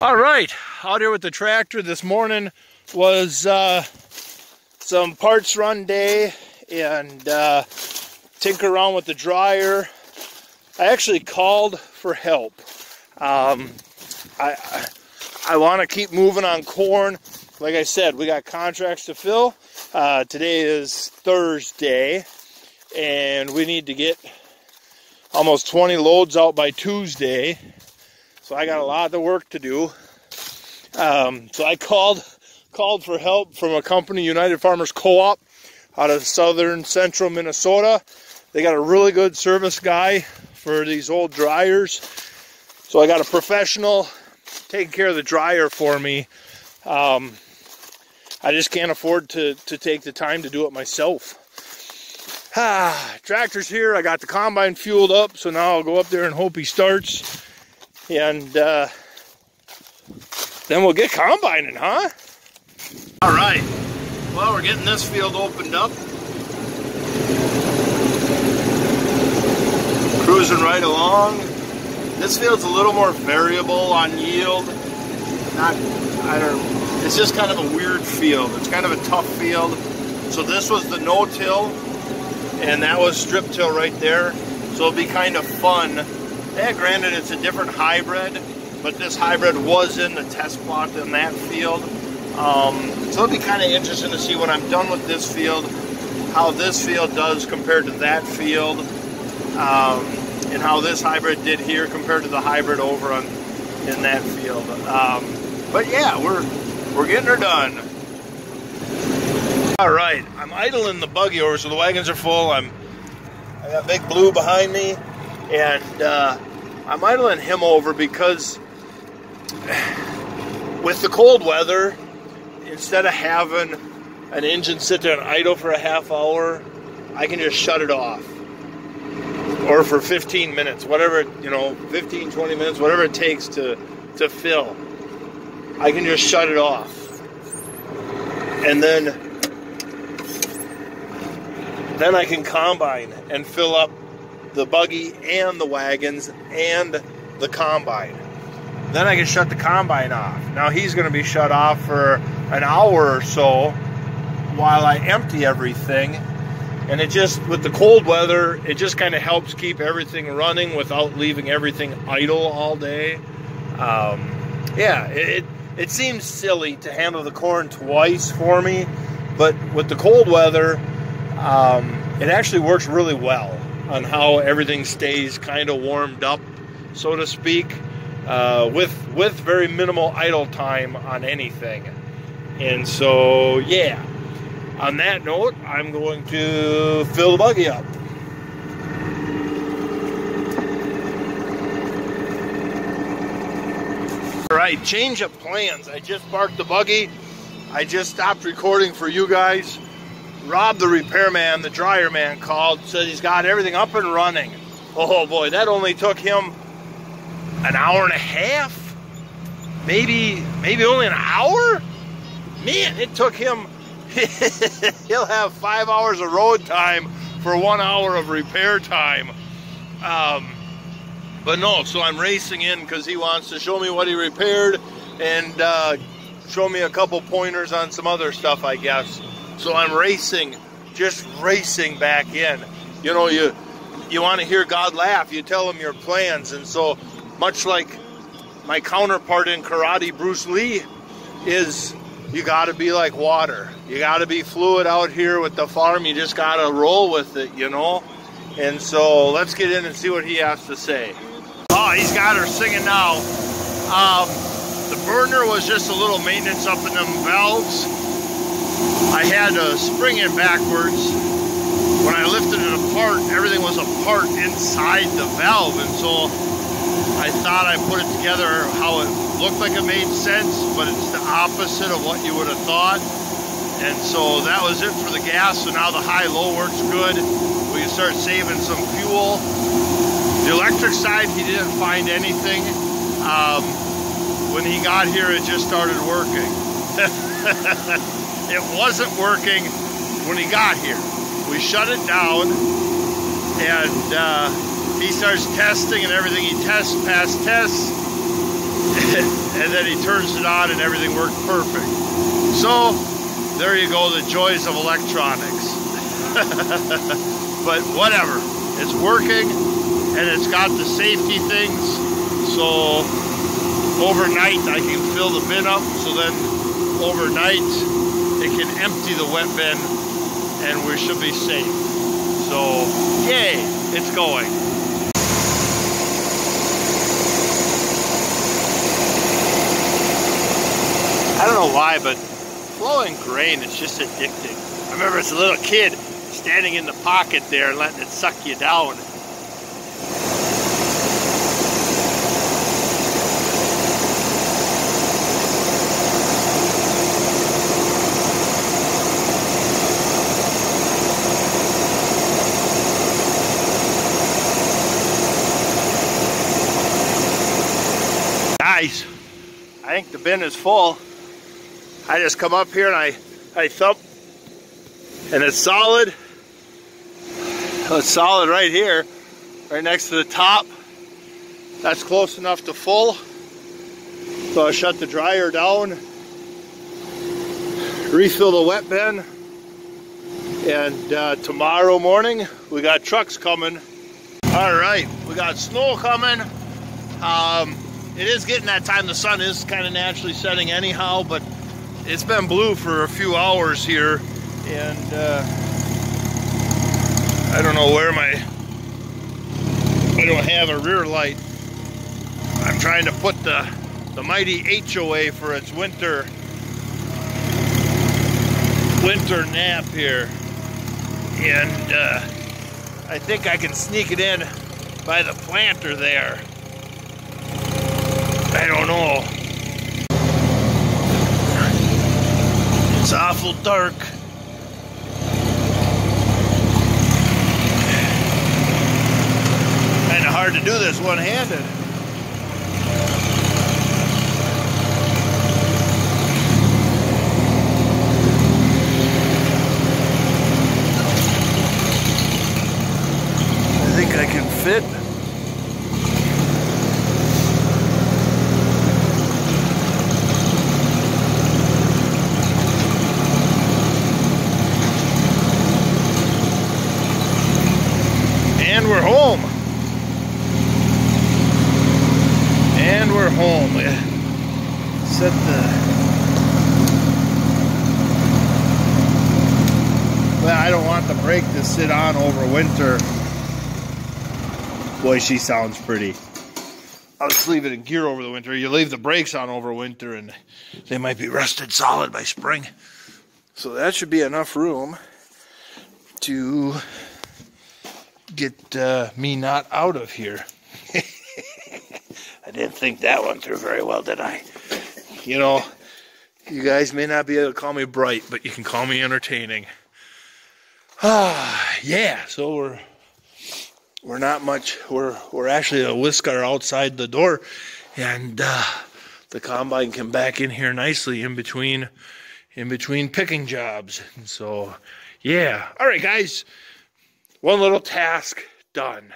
All right, out here with the tractor this morning was some parts run day and tinker around with the dryer. I actually called for help. I want to keep moving on corn. Like I said, we got contracts to fill. Today is Thursday, and we need to get almost 20 loads out by Tuesday. So I got a lot of work to do. So I called for help from a company, United Farmers Co-op, out of southern central Minnesota. They got a really good service guy for these old dryers. So I got a professional taking care of the dryer for me. I just can't afford to take the time to do it myself. Tractor's here. I got the combine fueled up, so now I'll go up there and hope he starts. And then we'll get combining, huh? All right. Well, we're getting this field opened up. Cruising right along. This field's a little more variable on yield. It's just kind of a weird field. It's kind of a tough field. So this was the no-till, and that was strip-till right there. So it'll be kind of fun. Yeah, granted, it's a different hybrid, but this hybrid was in the test plot in that field. So it'll be kind of interesting to see when I'm done with this field, how this field does compared to that field, and how this hybrid did here compared to the hybrid over in that field. But yeah, we're getting her done. All right, I'm idling the buggy over, so the wagons are full. I got Big Blue behind me. And I'm idling him over because with the cold weather, instead of having an engine sit there and idle for a half hour, I can just shut it off. Or for 15 minutes, whatever, 15, 20 minutes, whatever it takes to fill. I can just shut it off. And then I can combine and fill up the buggy and the wagons and the combine. Then I can shut the combine off. Now he's going to be shut off for an hour or so while I empty everything. And it just, with the cold weather, it just kind of helps keep everything running without leaving everything idle all day. Yeah, it seems silly to handle the corn twice for me, but with the cold weather, it actually works really well on how everything stays kind of warmed up, so to speak, with very minimal idle time on anything. And so, yeah, on that note, I'm going to fill the buggy up. All right, change of plans. I just parked the buggy. I just stopped recording for you guys. Rob, the repairman, the dryer man, called, said he's got everything up and running. Oh boy, that only took him an hour and a half? Maybe only an hour? Man, it took him, he'll have 5 hours of road time for 1 hour of repair time. But no, so I'm racing in because he wants to show me what he repaired and show me a couple pointers on some other stuff, I guess. So I'm racing, just racing back in. You know, you want to hear God laugh, you tell him your plans. And so, much like my counterpart in karate, Bruce Lee, is you got to be like water. You got to be fluid out here with the farm. You just got to roll with it, you know. And so let's get in and see what he has to say. Oh, he's got her singing now. The burner was just a little maintenance up in them valves. I had to spring it backwards. When I lifted it apart, everything was apart inside the valve, and so I thought I put it together how it looked like it made sense, but it's the opposite of what you would have thought. And so that was it for the gas. So now the high-low works good. We can start saving some fuel. The electric side, he didn't find anything. When he got here, it just started working. It wasn't working when he got here. We shut it down, and he starts testing and everything. He passed tests, and then he turns it on and everything worked perfect. So there you go, the joys of electronics. But whatever, it's working and it's got the safety things, so overnight I can fill the bin up, so then overnight it can empty the wet bin and we should be safe. So yay, it's going. I don't know why, but flowing grain is just addicting. I remember as a little kid standing in the pocket there and letting it suck you down. Guys, I think the bin is full. I just come up here and I thump, and it's solid. It's solid right here, right next to the top. That's close enough to full. So I shut the dryer down, refill the wet bin, and tomorrow morning we got trucks coming. All right, we got snow coming. It is getting that time. The sun is kind of naturally setting anyhow, but it's been blue for a few hours here, and I don't know where I don't have a rear light. I'm trying to put the mighty HOA for its winter nap here, and I think I can sneak it in by the planter there. I don't know. It's awful dark. Kind of hard to do this one-handed. I think I can fit. And we're home. And we're home. Set well, I don't want the brake to sit on over winter. Boy, she sounds pretty. I'll just leave it in gear over the winter. You leave the brakes on over winter and they might be rusted solid by spring. So that should be enough room to get me not out of here. I didn't think that one through very well, did I? You know, you guys may not be able to call me bright, but you can call me entertaining. Yeah, so we're not much. We're actually a whisker outside the door, and the combine can back in here nicely in between picking jobs. And so, yeah. All right, guys. One little task done.